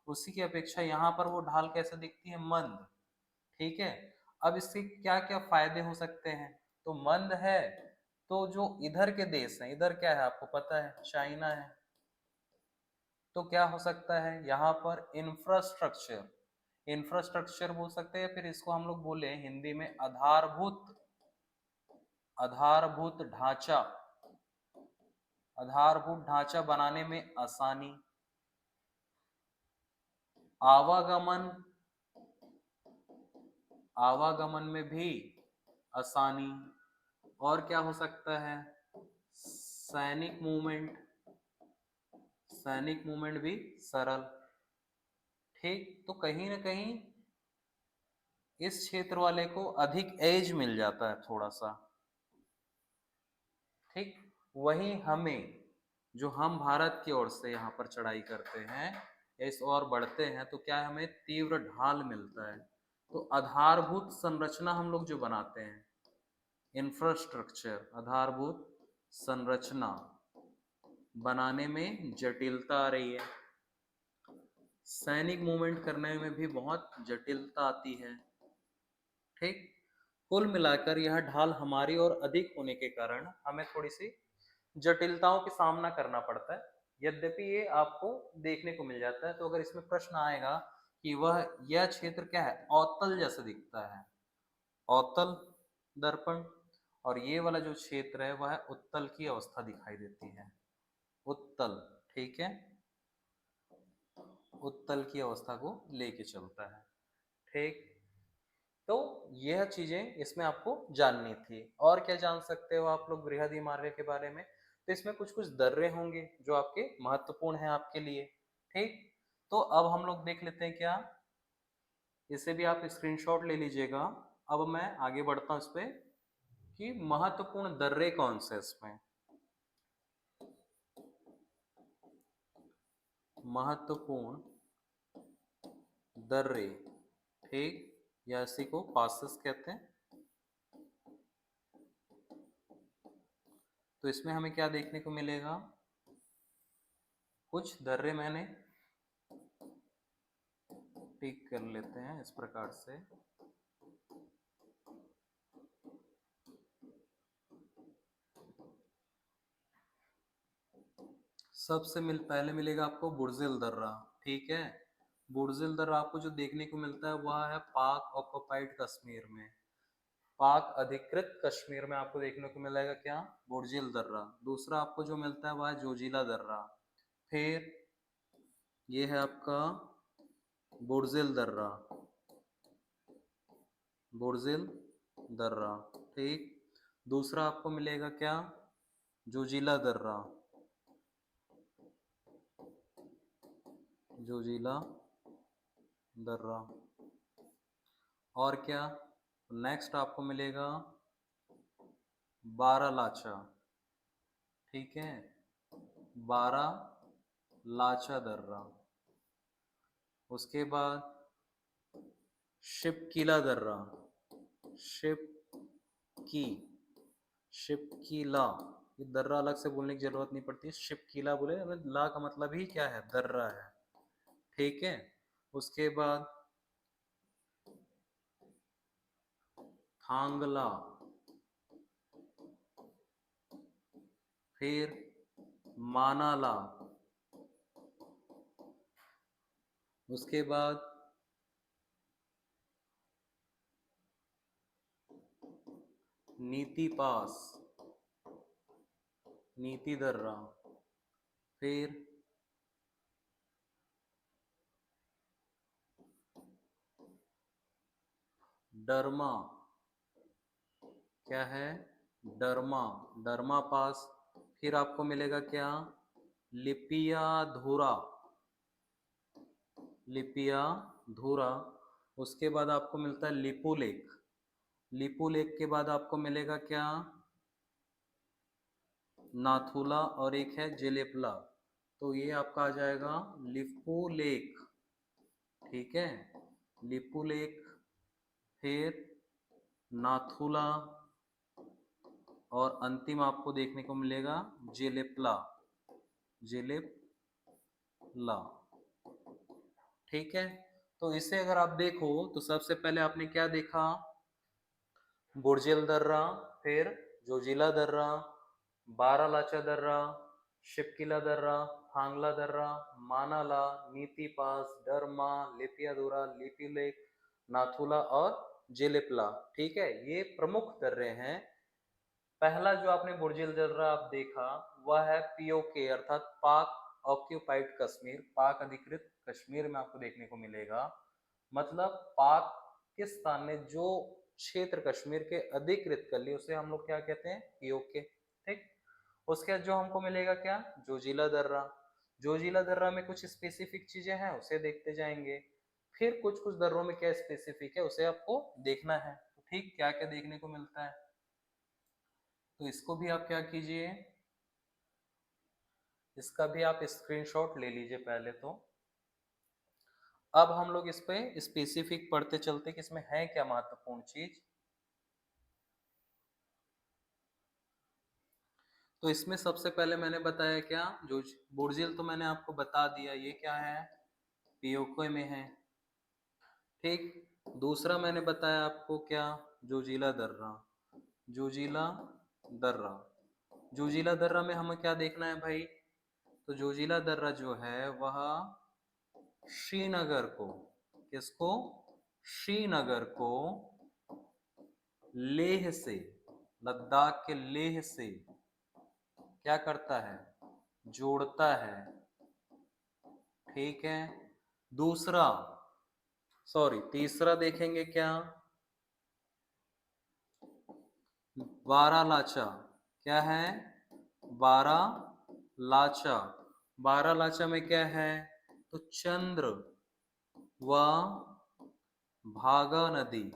उसी की अपेक्षा यहाँ पर वो ढाल कैसे दिखती है, मंद। ठीक है। अब इससे क्या क्या फायदे हो सकते हैं, तो मंद है तो जो इधर के देश हैं, इधर क्या है आपको पता है, चाइना है, तो क्या हो सकता है यहाँ पर इंफ्रास्ट्रक्चर, इंफ्रास्ट्रक्चर बोल सकते हैं, फिर इसको हम लोग बोले हिंदी में आधारभूत, आधारभूत ढांचा, आधारभूत ढांचा बनाने में आसानी, आवागमन, आवागमन में भी आसानी, और क्या हो सकता है, सैनिक मूवमेंट, सैनिक मूवमेंट भी सरल। ठीक, तो कहीं ना कहीं इस क्षेत्र वाले को अधिक एज मिल जाता है थोड़ा सा। ठीक, वही हमें, जो हम भारत की ओर से यहाँ पर चढ़ाई करते हैं या इस ओर बढ़ते हैं तो क्या है, हमें तीव्र ढाल मिलता है। तो आधारभूत संरचना हम लोग जो बनाते हैं, इंफ्रास्ट्रक्चर, आधारभूत संरचना बनाने में जटिलता आ रही है, सैनिक मूवमेंट करने में भी बहुत जटिलता आती है। ठीक, कुल मिलाकर यह ढाल हमारी ओर अधिक होने के कारण हमें थोड़ी सी जटिलताओं का सामना करना पड़ता है, यद्यपि ये आपको देखने को मिल जाता है। तो अगर इसमें प्रश्न आएगा कि यह क्षेत्र क्या है, अवतल जैसा दिखता है, अवतल दर्पण, और ये वाला जो क्षेत्र है वह उत्तल की अवस्था दिखाई देती है, उत्तल। ठीक है, उत्तल की अवस्था को लेके चलता है। ठीक, तो यह चीजें इसमें आपको जाननी थी। और क्या जान सकते हो आप लोग बृहद हिमालय के बारे में, तो इसमें कुछ कुछ दर्रे होंगे जो आपके महत्वपूर्ण हैं आपके लिए। ठीक, तो अब हम लोग देख लेते हैं क्या, इसे भी आप स्क्रीनशॉट ले लीजिएगा। अब मैं आगे बढ़ता हूँ इस पे कि महत्वपूर्ण दर्रे कौन से इसमें, महत्वपूर्ण दर्रे, ठीक, या इसी को पासेस कहते हैं। तो इसमें हमें क्या देखने को मिलेगा, कुछ दर्रे मैंने टिक कर लेते हैं इस प्रकार से। सबसे पहले मिलेगा आपको बुर्जिल दर्रा। ठीक है, बुर्जिल दर्रा आपको जो देखने को मिलता है वह है पाक ऑक्युपाइड कश्मीर में, पाक अधिकृत कश्मीर में आपको देखने को मिलेगा क्या, बुर्जिल दर्रा। दूसरा आपको जो मिलता है वह है जोजिला दर्रा। फिर ये है आपका बुर्जिल दर्रा, बुर्जिल दर्रा। ठीक, दूसरा आपको मिलेगा क्या, जोजिला दर्रा, जोजिला दर्रा। और क्या, नेक्स्ट आपको मिलेगा बारालाचा। ठीक है, बारालाचा दर्रा। उसके बाद शिपकीला दर्रा, शिपकी, शिपकीला, ये दर्रा अलग से बोलने की जरूरत नहीं पड़ती, शिपकीला बोले, ला का मतलब ही क्या है, दर्रा है। ठीक है, उसके बाद थांगला, फिर मानाला, उसके बाद नीति पास, नीति दर्रा, फिर डरमा, क्या है, डरमा, डरमा पास। फिर आपको मिलेगा क्या, लिपिया धुरा, लिपिया धुरा। उसके बाद आपको मिलता है लिपू लेक, लिपू लेक के बाद आपको मिलेगा क्या, नाथुला, और एक है जेलेपला। तो ये आपका आ जाएगा लिपू लेक। ठीक है, लिपुलेख, फिर नाथुला, और अंतिम आपको देखने को मिलेगा जेलेपला, जेलेपला। ठीक है, तो इसे अगर आप देखो तो सबसे पहले आपने क्या देखा, बुर्जिल दर्रा, फिर जोजिला दर्रा, बारालाचा दर्रा, शिपकिला दर्रा, थांगला दर्रा, मानाला, नीति पास, डरमा, लिपियादुरा, लिपिलेक, नाथुला और जेलेपला। ठीक है, ये प्रमुख दर्रे हैं। पहला जो आपने बुर्जिल दर्रा आप देखा वह है पीओके अर्थात पाक ऑक्यूपाइड कश्मीर, पाक अधिकृत कश्मीर में आपको देखने को मिलेगा। मतलब पाकिस्तान ने जो क्षेत्र कश्मीर के अधिकृत कर लिए उसे हम लोग क्या कहते हैं, पीओके। ठीक, उसके बाद जो हमको मिलेगा क्या, जोजिला दर्रा। जोजिला दर्रा में कुछ स्पेसिफिक चीजें हैं, उसे देखते जाएंगे। फिर कुछ कुछ दर्रों में क्या स्पेसिफिक है उसे आपको देखना है। तो ठीक, क्या क्या देखने को मिलता है, तो इसको भी आप क्या कीजिए, इसका भी आप स्क्रीनशॉट ले लीजिए पहले तो। अब हम लोग इस पे स्पेसिफिक पढ़ते चलते कि इसमें है क्या महत्वपूर्ण चीज। तो इसमें सबसे पहले मैंने बताया क्या, जो बुर्जिल तो मैंने आपको बता दिया, ये क्या है, पीओके में है। ठीक, दूसरा मैंने बताया आपको क्या, जोजिला दर्रा, जोजिला दर्रा। जोजिला दर्रा में हमें क्या देखना है भाई, तो जोजिला दर्रा जो है वह श्रीनगर को, किसको, श्रीनगर को लेह से, लद्दाख के लेह से क्या करता है, जोड़ता है। ठीक है, दूसरा, सॉरी तीसरा देखेंगे क्या, बारालाचा, क्या है, बारालाचा। बारालाचा में क्या है, तो चंद्र व भागा नदी,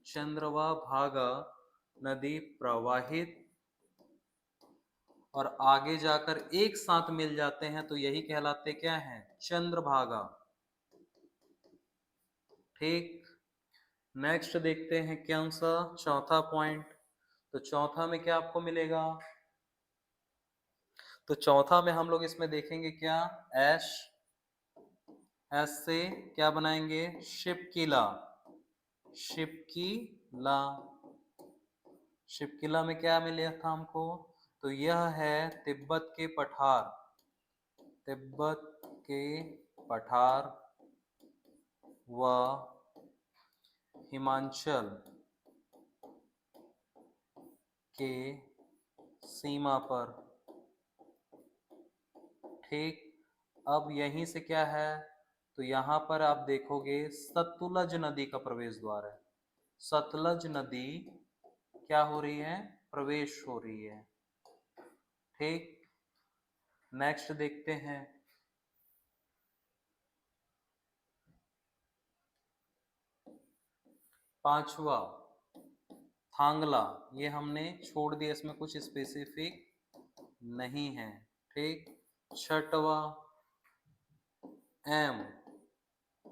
चंद्र व भागा नदी प्रवाहित और आगे जाकर एक साथ मिल जाते हैं, तो यही कहलाते क्या हैं, चंद्रभागा। ठीक, नेक्स्ट देखते हैं क्या सा, चौथा पॉइंट। तो चौथा में क्या आपको मिलेगा, तो चौथा में हम लोग इसमें देखेंगे क्या, एश, एस से क्या बनाएंगे, शिपकिला, शिपकिला। शिपकिला में क्या मिला था हमको, तो यह है तिब्बत के पठार, तिब्बत के पठार व हिमाचल के सीमा पर। ठीक, अब यहीं से क्या है, तो यहाँ पर आप देखोगे सतलज नदी का प्रवेश द्वार है, सतलज नदी क्या हो रही है, प्रवेश हो रही है। ठीक, नेक्स्ट देखते हैं, पांचवा थांगला, ये हमने छोड़ दिया, इसमें कुछ स्पेसिफिक नहीं है। ठीक, छठवा एम,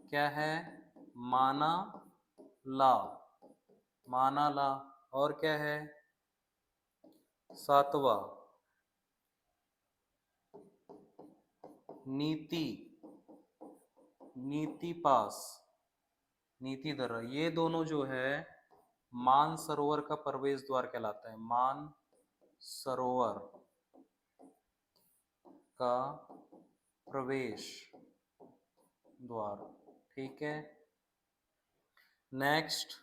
क्या है, माना ला, माना ला। और क्या है, सातवा नीति, नीति पास, नीति दर्रा। ये दोनों जो है मान सरोवर का प्रवेश द्वार कहलाता है, मान सरोवर का प्रवेश द्वार। ठीक है, नेक्स्ट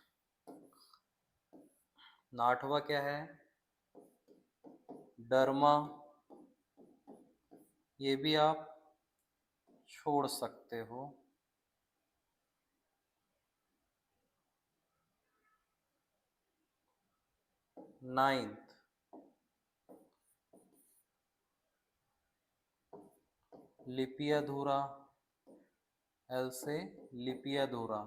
आठवां क्या है, डरमा, ये भी आप छोड़ सकते हो। नाइन्थ लिपियाधुरा, एल से लिपियाधुरा,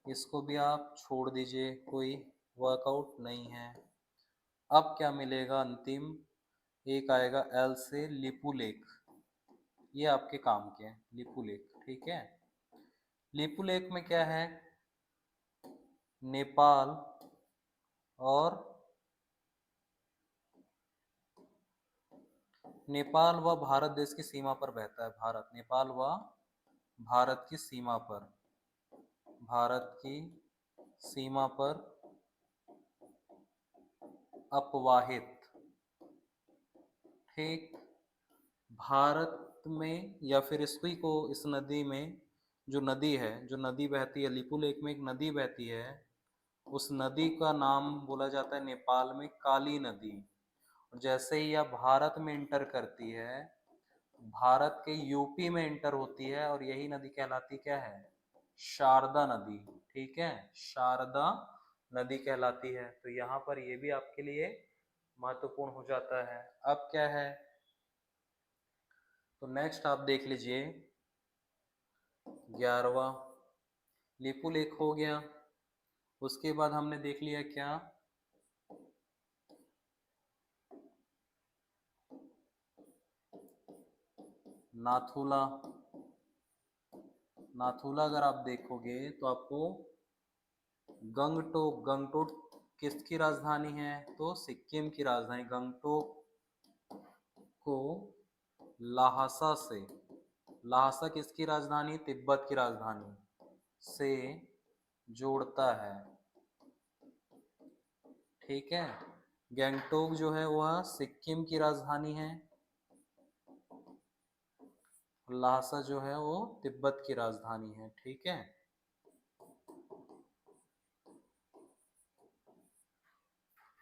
इसको भी आप छोड़ दीजिए, कोई वर्कआउट नहीं है। अब क्या मिलेगा, अंतिम एक आएगा एल से लिपुलेख, ये आपके काम के हैं, लिपुलेख। ठीक है, लिपुलेख में क्या है, नेपाल और नेपाल व भारत देश की सीमा पर बहता है। भारत, नेपाल व भारत की सीमा पर, भारत की सीमा पर अपवाहित, ठीक। भारत में या फिर इसी को, इस नदी में जो नदी है, जो नदी बहती है लिपुलेख में, एक नदी बहती है, उस नदी का नाम बोला जाता है नेपाल में काली नदी। और जैसे ही यह भारत में इंटर करती है, भारत के यूपी में इंटर होती है, और यही नदी कहलाती क्या है, शारदा नदी, ठीक है, शारदा नदी कहलाती है। तो यहाँ पर ये भी आपके लिए महत्वपूर्ण हो जाता है। अब क्या है, तो नेक्स्ट आप देख लीजिए 11वां लिपुलेख हो गया। उसके बाद हमने देख लिया क्या, नाथुला। नाथुला अगर आप देखोगे तो आपको गंगटोक, गंगटोक किसकी राजधानी है, तो सिक्किम की राजधानी। गंगटोक को लाहसा से, लाहसा किसकी राजधानी, तिब्बत की राजधानी से जोड़ता है, ठीक है। गंगटोक जो है वह सिक्किम की राजधानी है, लाहसा जो है वो तिब्बत की राजधानी है, ठीक है।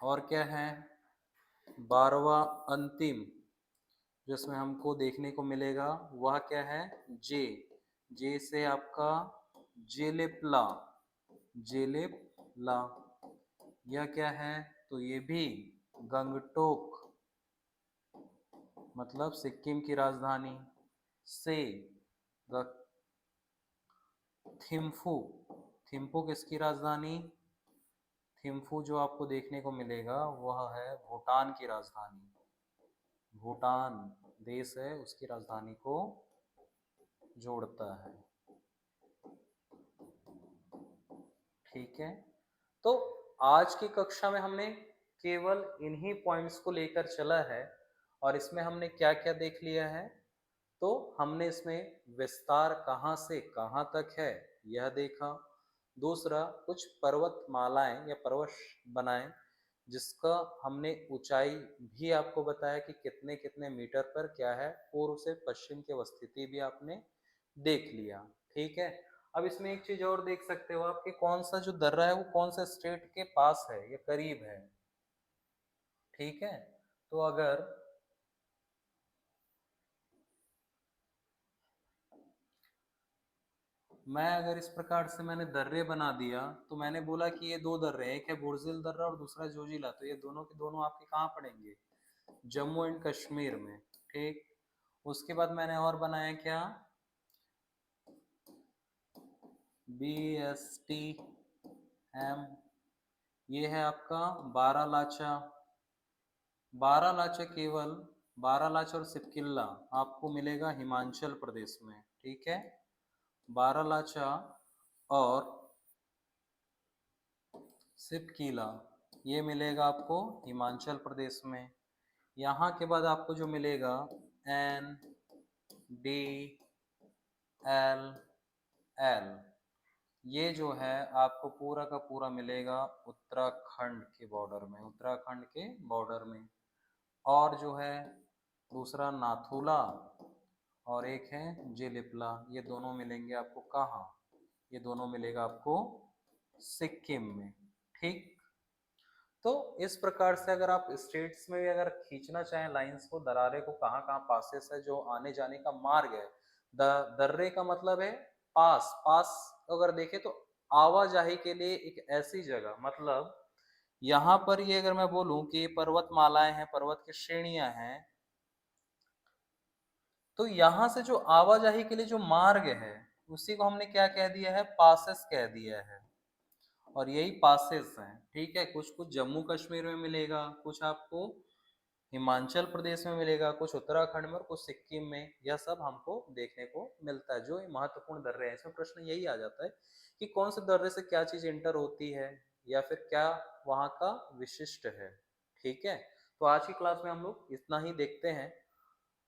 और क्या है, 12वां अंतिम जिसमें हमको देखने को मिलेगा वह क्या है, जे। जे से आपका जेलेपला, जेलेपला। यह क्या है, तो ये भी गंगटोक मतलब सिक्किम की राजधानी से थिम्फू, थिम्फू किसकी राजधानी, थिम्फू जो आपको देखने को मिलेगा वह है भूटान की राजधानी, भूटान देश है उसकी राजधानी को जोड़ता है, ठीक है। तो आज की कक्षा में हमने केवल इन्हीं पॉइंट्स को लेकर चला है, और इसमें हमने क्या क्या देख लिया है, तो हमने इसमें विस्तार कहाँ से कहाँ तक है यह देखा। दूसरा, कुछ पर्वतमालाएं या पर्वत बनाए जिसका हमने ऊंचाई भी आपको बताया कि कितने कितने मीटर पर क्या है, पूर्व से पश्चिम की अवस्थिति भी आपने देख लिया, ठीक है। अब इसमें एक चीज और देख सकते हो आप कि कौन सा जो दर्रा है वो कौन सा स्टेट के पास है या करीब है, ठीक है। तो अगर मैं अगर इस प्रकार से मैंने दर्रे बना दिया, तो मैंने बोला कि ये दो दर्रे हैं, एक है बुर्जिल दर्रा और दूसरा जोजिला, तो ये दोनों के दोनों आपके कहाँ पड़ेंगे, जम्मू एंड कश्मीर में, ठीक। उसके बाद मैंने और बनाया क्या, BSTM, ये है आपका बारालाचा। बारालाचा केवल, बारालाचा और सिपकिल्ला आपको मिलेगा हिमाचल प्रदेश में, ठीक है। बारालाचा और सिपकीला ये मिलेगा आपको हिमाचल प्रदेश में। यहाँ के बाद आपको जो मिलेगा NDLL, ये जो है आपको पूरा का पूरा मिलेगा उत्तराखंड के बॉर्डर में, उत्तराखंड के बॉर्डर में। और जो है दूसरा नाथुला और एक है जेलिपला, ये दोनों मिलेंगे आपको कहाँ, ये दोनों मिलेगा आपको सिक्किम में, ठीक। तो इस प्रकार से अगर आप स्टेट्स में भी अगर खींचना चाहें लाइंस को, दरारे को, कहाँ कहाँ पासेस है, जो आने जाने का मार्ग है, दर्रे का मतलब है पास, पास अगर देखें तो आवाजाही के लिए एक ऐसी जगह, मतलब यहाँ पर ये अगर मैं बोलूं कि पर्वतमालाएं हैं, पर्वत की श्रेणियां हैं, तो यहाँ से जो आवाजाही के लिए जो मार्ग है उसी को हमने क्या कह दिया है, पासेस कह दिया है। और यही पासेस हैं, ठीक है। कुछ कुछ जम्मू कश्मीर में मिलेगा, कुछ आपको हिमाचल प्रदेश में मिलेगा, कुछ उत्तराखंड में और कुछ सिक्किम में। यह सब हमको देखने को मिलता है। जो ये महत्वपूर्ण दर्रे हैं, इसमें प्रश्न यही आ जाता है कि कौन से दर्रे से क्या चीज इंटर होती है या फिर क्या वहां का विशिष्ट है। ठीक है, तो आज की क्लास में हम लोग इतना ही देखते हैं।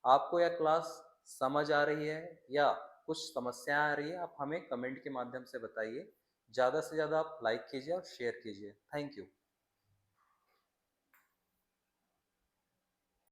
आपको यह क्लास समझ आ रही है या कुछ समस्या आ रही है, आप हमें कमेंट के माध्यम से बताइए। ज्यादा से ज्यादा आप लाइक कीजिए और शेयर कीजिए। Thank you.